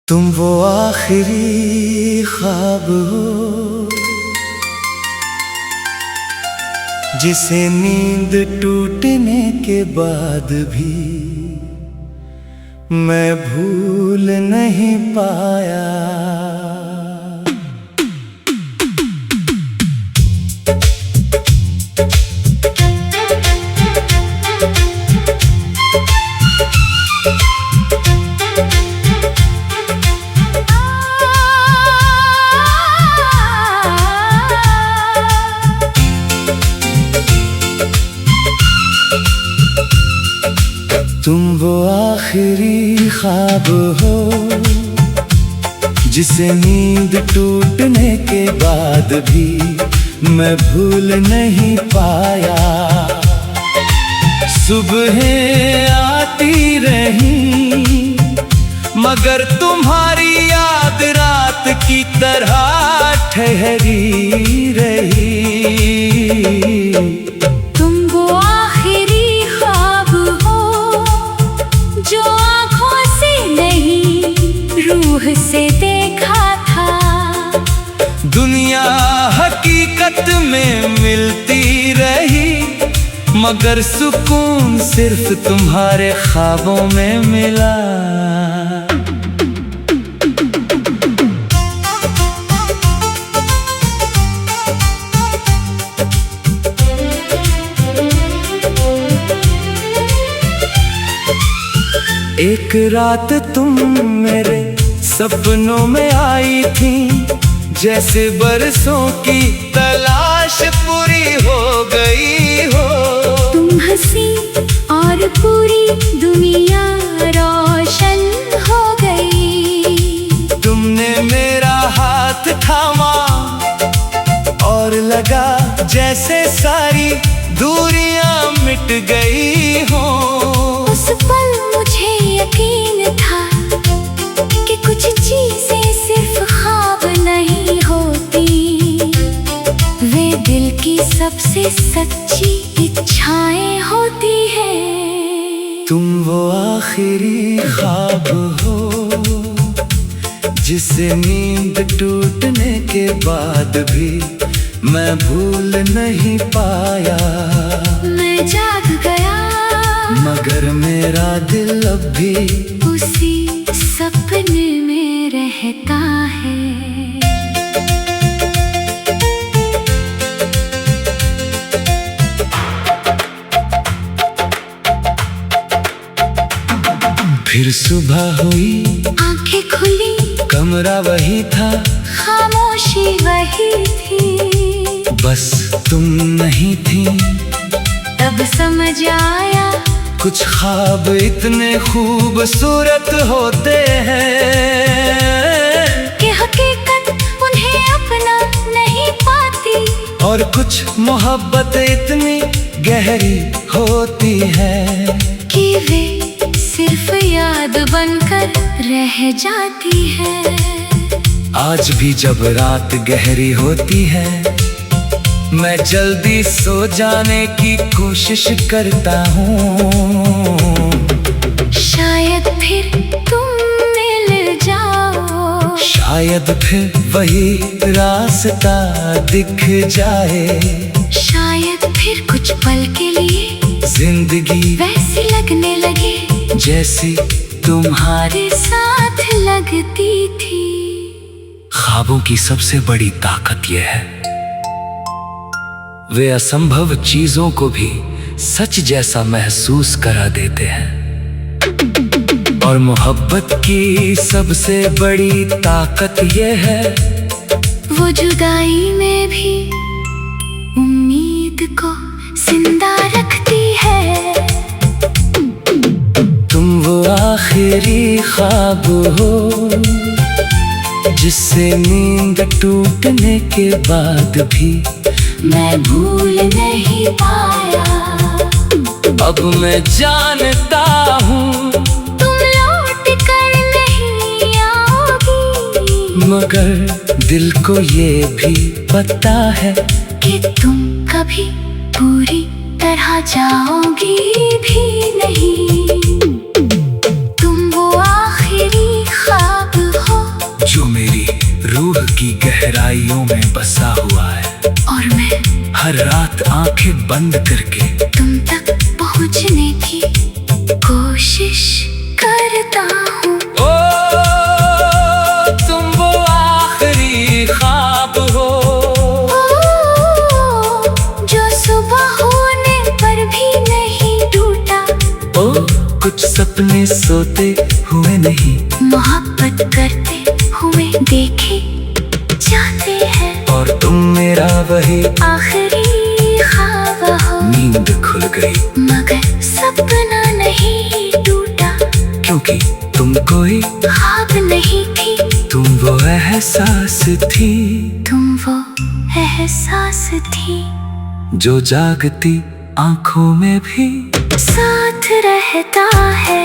तुम वो आखिरी ख्वाब हो जिसे नींद टूटने के बाद भी मैं भूल नहीं पाया। तुम वो आखिरी ख्वाब हो जिसे नींद टूटने के बाद भी मैं भूल नहीं पाया। सुबहें आती रही मगर तुम्हारी याद रात की तरह ठहरी रही। से देखा था दुनिया हकीकत में मिलती रही मगर सुकून सिर्फ तुम्हारे ख्वाबों में मिला। एक रात तुम मेरे सपनों में आई थी जैसे बरसों की तलाश पूरी हो गई हो। तुम हंसी और पूरी दुनिया रोशन हो गई। तुमने मेरा हाथ थामा और लगा जैसे सारी दूरियां मिट गई हो। उस पल मुझे यकीन था कि कुछ चीजें सिर्फ ख्वाब नहीं होती, वे दिल की सबसे सच्ची इच्छाएं होती हैं। तुम वो आखिरी ख्वाब हो जिसे नींद टूटने के बाद भी मैं भूल नहीं पाया। मैं जाग गया मगर मेरा दिल अब भी उसी सपने में रहता है। फिर सुबह हुई आंखें खुली कमरा वही था खामोशी वही थी, बस तुम नहीं थी। तब समझ आया कुछ ख्वाब इतने खूबसूरत होते हैं कि हकीकत उन्हें अपना नहीं पाती, और कुछ मोहब्बत इतनी गहरी होती है कि वे सिर्फ याद बनकर रह जाती है। आज भी जब रात गहरी होती है मैं जल्दी सो जाने की कोशिश करता हूँ। शायद फिर तुम मिल जाओ, शायद फिर वही रास्ता दिख जाए, शायद फिर कुछ पल के लिए जिंदगी वैसी लगने लगे जैसी तुम्हारे साथ लगती थी। ख्वाबों की सबसे बड़ी ताकत यह है वे असंभव चीजों को भी सच जैसा महसूस करा देते हैं। और मोहब्बत की सबसे बड़ी ताकत यह है वो जुदाई में भी उम्मीद को जिंदा रखती है। तुम वो आखिरी ख्वाब हो जिससे नींद टूटने के बाद भी मैं भूल नहीं पाया। अब मैं जानता हूँ तुम लौट कर नहीं आओगी, मगर दिल को ये भी पता है कि तुम कभी पूरी तरह जाओगी भी नहीं। तुम वो आखिरी ख्वाब गहराइयों में बसा हुआ है, और मैं हर रात आंखें बंद करके तुम तक पहुंचने की कोशिश करता हूँ। ओ तुम वो आखिरी ख्वाब हो, जो सुबह होने पर भी नहीं टूटा। ओ कुछ सपने सोते हुए नहीं, मोहब्बत करते हुए देखे जाते हैं, और तुम मेरा वही आखिरी ख्वाब हो। नींद खुल गई मगर सपना नहीं टूटा, क्योंकि तुम कोई ख्वाब नहीं थी, तुम वो एहसास थी, तुम वो एहसास थी, जो जागती आंखों में भी साथ रहता है।